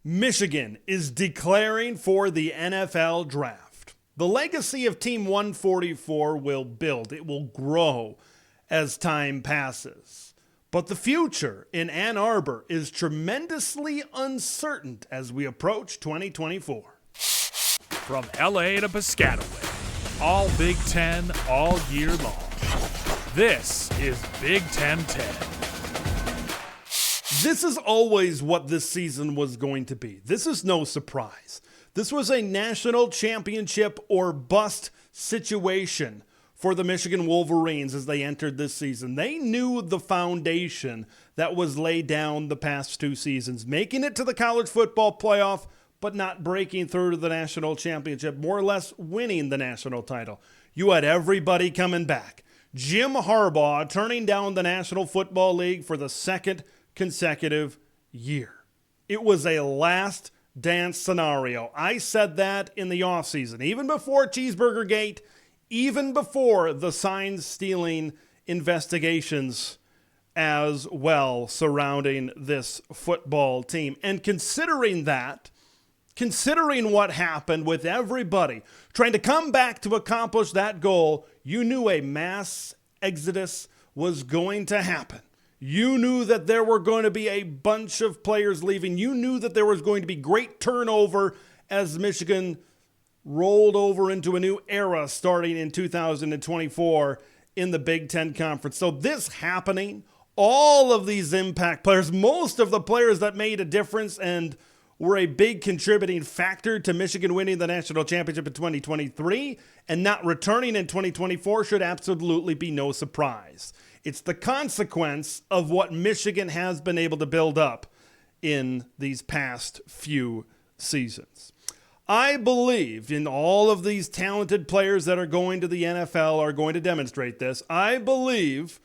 Michigan is declaring for the NFL draft. The legacy of Team 144 will build. It will grow as time passes. But the future in Ann Arbor is tremendously uncertain as we approach 2024. From LA to Piscataway, all Big Ten all year long. This is Big Ten 10. This is always what this season was going to be. This is no surprise. This was a national championship or bust situation for the Michigan Wolverines as they entered this season. They knew the foundation that was laid down the past two seasons, making it to the college football playoff, but not breaking through to the national championship, more or less winning the national title. You had everybody coming back. Jim Harbaugh turning down the National Football League for the second consecutive year. It was a last dance scenario. I said that in the offseason, even before Cheeseburger Gate, even before the sign stealing investigations as well surrounding this football team. And considering what happened with everybody trying to come back to accomplish that goal, you knew a mass exodus was going to happen. You knew that there were going to be a bunch of players leaving. You knew that there was going to be great turnover as Michigan rolled over into a new era starting in 2024 in the Big Ten Conference. So this happening, all of these impact players, most of the players that made a difference and were a big contributing factor to Michigan winning the national championship in 2023 and not returning in 2024 should absolutely be no surprise. It's the consequence of what Michigan has been able to build up in these past few seasons. I believe in all of these talented players that are going to the NFL are going to demonstrate this. I believe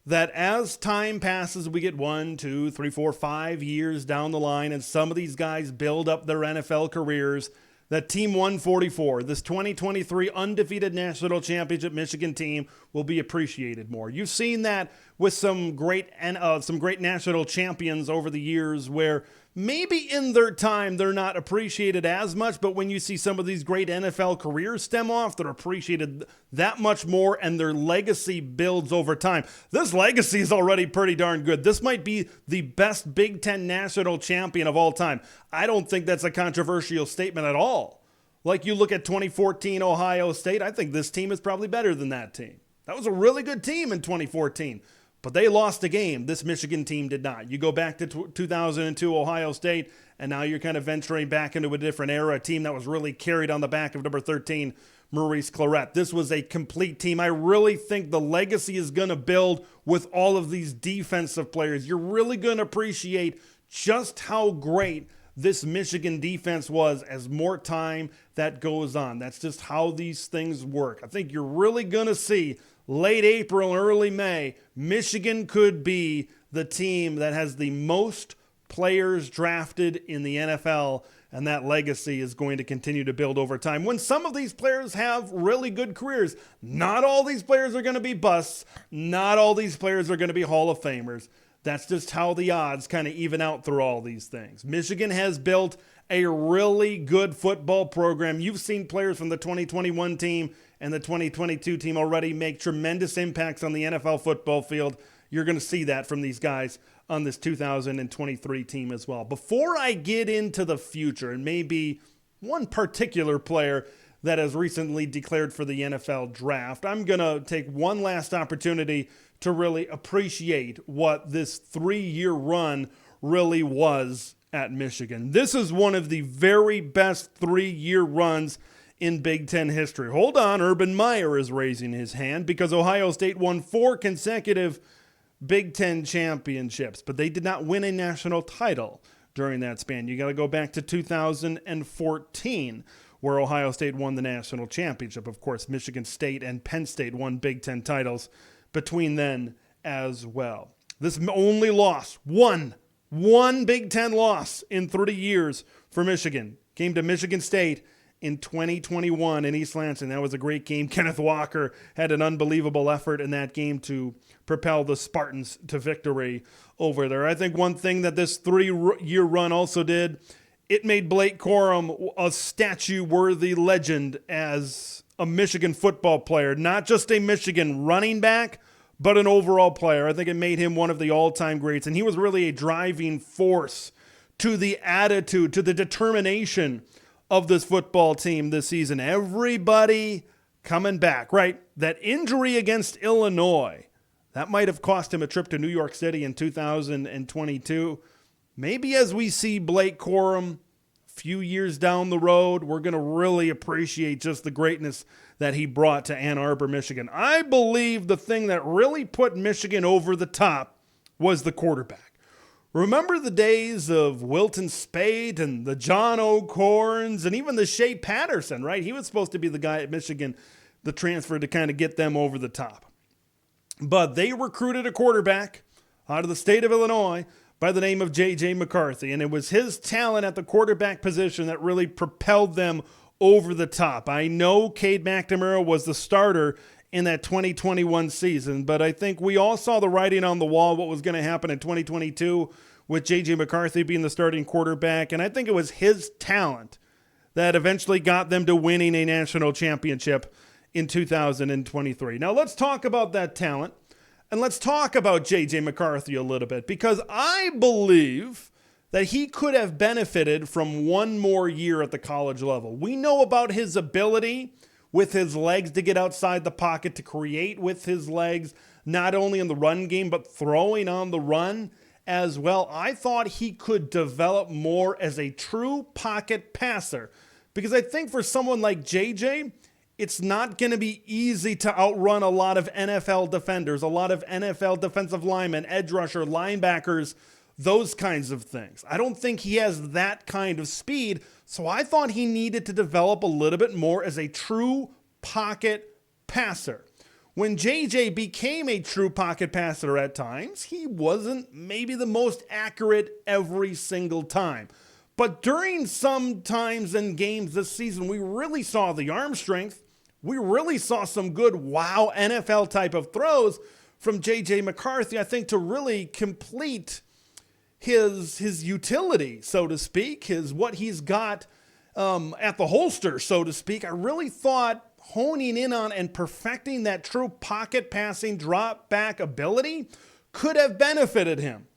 that as time passes, we get 1, 2, 3, 4, 5 years down the line, and some of these guys build up their NFL careers, that Team 144, this 2023 undefeated national championship Michigan team, will be appreciated more. You've seen that with some great national champions over the years where maybe in their time they're not appreciated as much, but when you see some of these great NFL careers stem off, they're appreciated that much more and their legacy builds over time. This legacy is already pretty darn good. This might be the best Big Ten national champion of all time. I don't think that's a controversial statement at all. Like you look at 2014 Ohio State, I think this team is probably better than that team. That was a really good team in 2014. But they lost a game. This Michigan team did not. You go back to 2002 Ohio State, and now you're kind of venturing back into a different era, a team that was really carried on the back of number 13, Maurice Clarett. This was a complete team. I really think the legacy is going to build with all of these defensive players. You're really going to appreciate just how great this Michigan defense was as more time that goes on. That's just how these things work. I think you're really going to see late April, early May, Michigan could be the team that has the most players drafted in the NFL, and that legacy is going to continue to build over time. When some of these players have really good careers, not all these players are going to be busts. Not all these players are going to be Hall of Famers. That's just how the odds kind of even out through all these things. Michigan has built a really good football program. You've seen players from the 2021 team and the 2022 team already make tremendous impacts on the NFL football field. You're going to see that from these guys on this 2023 team as well. Before I get into the future and maybe one particular player that has recently declared for the NFL draft, I'm going to take one last opportunity to really appreciate what this 3-year run really was at Michigan. This is one of the very best 3-year runs in Big Ten history. Hold on, Urban Meyer is raising his hand because Ohio State won 4 consecutive Big Ten championships, but they did not win a national title during that span. You got to go back to 2014, where Ohio State won the national championship. Of course, Michigan State and Penn State won Big Ten titles between then as well. This only loss, one Big Ten loss in 30 years for Michigan, came to Michigan State in 2021 in East Lansing. That was a great game. Kenneth Walker had an unbelievable effort in that game to propel the Spartans to victory over there. I think one thing that this 3-year run also did it made Blake Corum a statue-worthy legend as a Michigan football player, not just a Michigan running back, but an overall player. I think it made him one of the all-time greats, and he was really a driving force to the attitude, to the determination of this football team this season. Everybody coming back, right? That injury against Illinois, that might have cost him a trip to New York City in 2022. Maybe as we see Blake Corum a few years down the road, we're going to really appreciate just the greatness that he brought to Ann Arbor, Michigan. I believe the thing that really put Michigan over the top was the quarterback. Remember the days of Wilton Spate and the John O'Corns and even the Shea Patterson, right? He was supposed to be the guy at Michigan, the transfer to kind of get them over the top. But they recruited a quarterback out of the state of Illinois by the name of J.J. McCarthy, and it was his talent at the quarterback position that really propelled them over the top. I know Cade McNamara was the starter in that 2021 season, but I think we all saw the writing on the wall, what was going to happen in 2022 with J.J. McCarthy being the starting quarterback, and I think it was his talent that eventually got them to winning a national championship in 2023. Now let's talk about that talent, and let's talk about J.J. McCarthy a little bit, because I believe that he could have benefited from one more year at the college level. We know about his ability with his legs to get outside the pocket, to create with his legs, not only in the run game, but throwing on the run as well. I thought he could develop more as a true pocket passer, because I think for someone like JJ, it's not going to be easy to outrun a lot of NFL defenders, a lot of NFL defensive linemen, edge rusher, linebackers, those kinds of things. I don't think he has that kind of speed, so I thought he needed to develop a little bit more as a true pocket passer. When JJ became a true pocket passer at times, he wasn't maybe the most accurate every single time. But during some times in games this season, we really saw the arm strength. We really saw some good wow NFL type of throws from J.J. McCarthy, I think, to really complete his utility, so to speak, his what he's got at the holster, so to speak. I really thought honing in on and perfecting that true pocket passing drop back ability could have benefited him.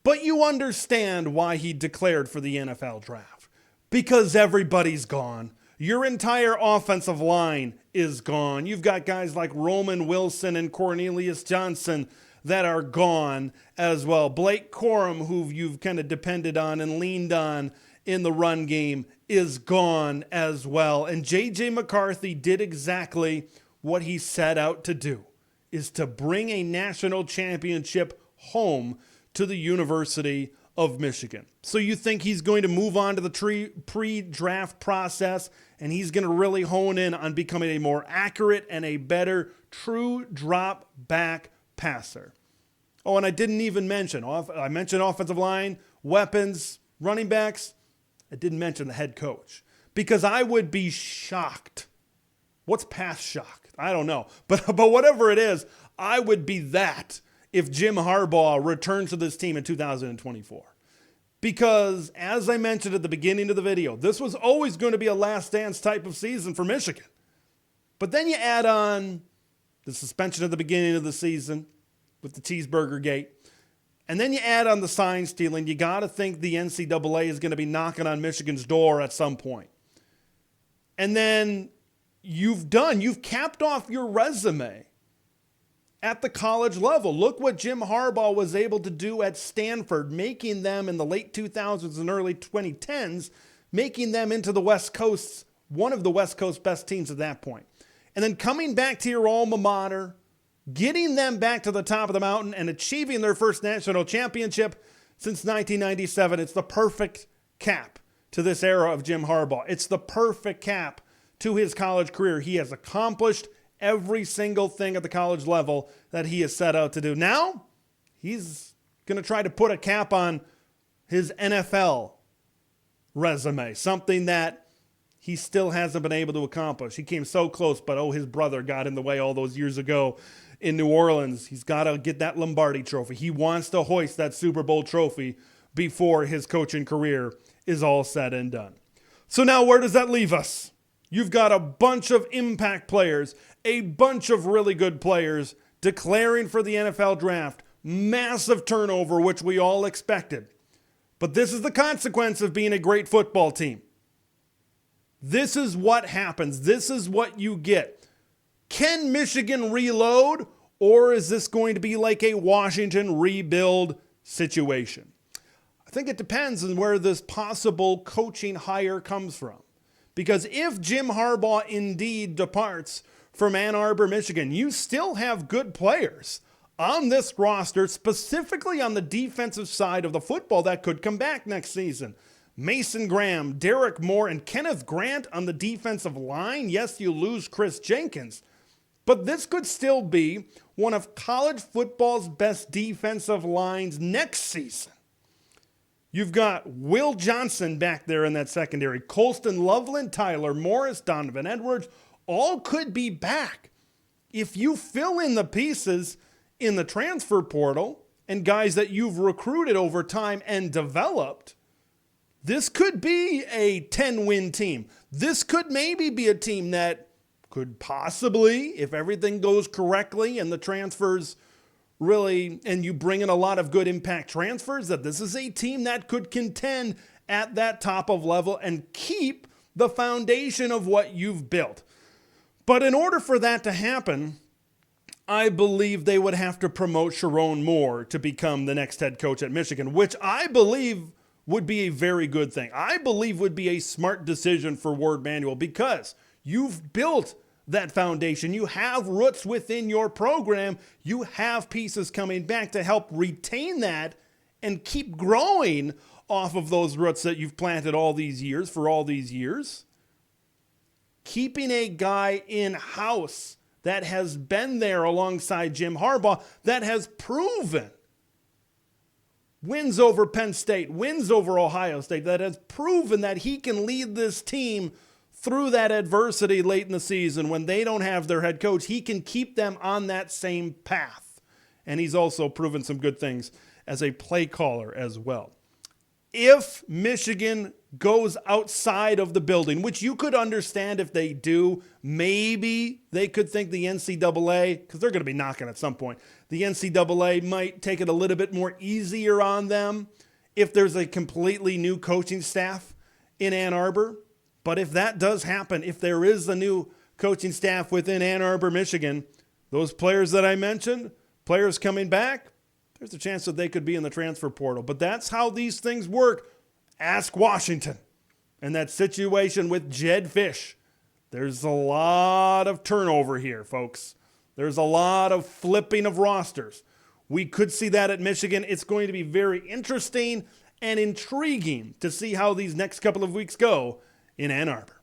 But you understand why he declared for the NFL draft. Because everybody's gone. Your entire offensive line is gone. You've got guys like Roman Wilson and Cornelius Johnson that are gone as well. Blake Corum, who you've kind of depended on and leaned on in the run game, is gone as well. And J.J. McCarthy did exactly what he set out to do, is to bring a national championship home to the University of Michigan. So you think he's going to move on to the pre-draft process, and he's going to really hone in on becoming a more accurate and a better true drop back passer. Oh, and I didn't even mention, I mentioned offensive line, weapons, running backs. I didn't mention the head coach, because I would be shocked. What's past shocked? I don't know. But whatever it is, I would be that if Jim Harbaugh returns to this team in 2024. Because as I mentioned at the beginning of the video, this was always going to be a last dance type of season for Michigan. But then you add on the suspension at the beginning of the season with the cheeseburger gate. And then you add on the sign stealing. You got to think the NCAA is going to be knocking on Michigan's door at some point. And then you've capped off your resume at the college level. Look what Jim Harbaugh was able to do at Stanford, making them in the late 2000s and early 2010s, making them into the West Coast's, one of the West Coast best teams at that point. And then coming back to your alma mater, getting them back to the top of the mountain and achieving their first national championship since 1997. It's the perfect cap to this era of Jim Harbaugh. It's the perfect cap to his college career. He has accomplished every single thing at the college level that he has set out to do. Now, he's going to try to put a cap on his NFL resume, something that he still hasn't been able to accomplish. He came so close, but his brother got in the way all those years ago in New Orleans. He's got to get that Lombardi trophy. He wants to hoist that Super Bowl trophy before his coaching career is all said and done. So now where does that leave us? You've got a bunch of impact players, a bunch of really good players declaring for the NFL draft. Massive turnover, which we all expected. But this is the consequence of being a great football team. This is what happens. This is what you get. Can Michigan reload, or is this going to be like a Washington rebuild situation? I think it depends on where this possible coaching hire comes from. Because if Jim Harbaugh indeed departs from Ann Arbor, Michigan, you still have good players on this roster, specifically on the defensive side of the football that could come back next season. Mason Graham, Derek Moore, and Kenneth Grant on the defensive line. Yes, you lose Chris Jenkins, but this could still be one of college football's best defensive lines next season. You've got Will Johnson back there in that secondary. Colston Loveland, Tyler Morris, Donovan Edwards, all could be back. If you fill in the pieces in the transfer portal and guys that you've recruited over time and developed, this could be a 10-win team. This could maybe be a team that could possibly, if everything goes correctly and the transfers really, and you bring in a lot of good impact transfers, that this is a team that could contend at that top of level and keep the foundation of what you've built. But in order for that to happen, I believe they would have to promote Sharon Moore to become the next head coach at Michigan, which I believe would be a very good thing. I believe would be a smart decision for Warde Manuel, because you've built that foundation. You have roots within your program. You have pieces coming back to help retain that and keep growing off of those roots that you've planted all these years, for all these years. Keeping a guy in-house that has been there alongside Jim Harbaugh, that has proven wins over Penn State, wins over Ohio State, that has proven that he can lead this team through that adversity late in the season when they don't have their head coach. He can keep them on that same path. And he's also proven some good things as a play caller as well. If Michigan goes outside of the building, which you could understand if they do, maybe they could think the NCAA, because they're going to be knocking at some point, the NCAA might take it a little bit more easier on them if there's a completely new coaching staff in Ann Arbor. But if that does happen, if there is a new coaching staff within Ann Arbor, Michigan, those players that I mentioned, players coming back, there's a chance that they could be in the transfer portal. But that's how these things work. Ask Washington. And that situation with Jed Fish, there's a lot of turnover here, folks. There's a lot of flipping of rosters. We could see that at Michigan. It's going to be very interesting and intriguing to see how these next couple of weeks go in Ann Arbor.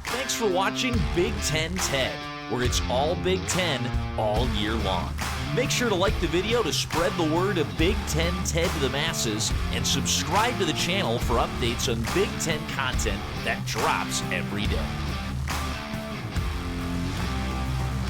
Thanks for watching Big Ten TED, where it's all Big Ten all year long. Make sure to like the video to spread the word of Big Ten TED to the masses, and subscribe to the channel for updates on Big Ten content that drops every day.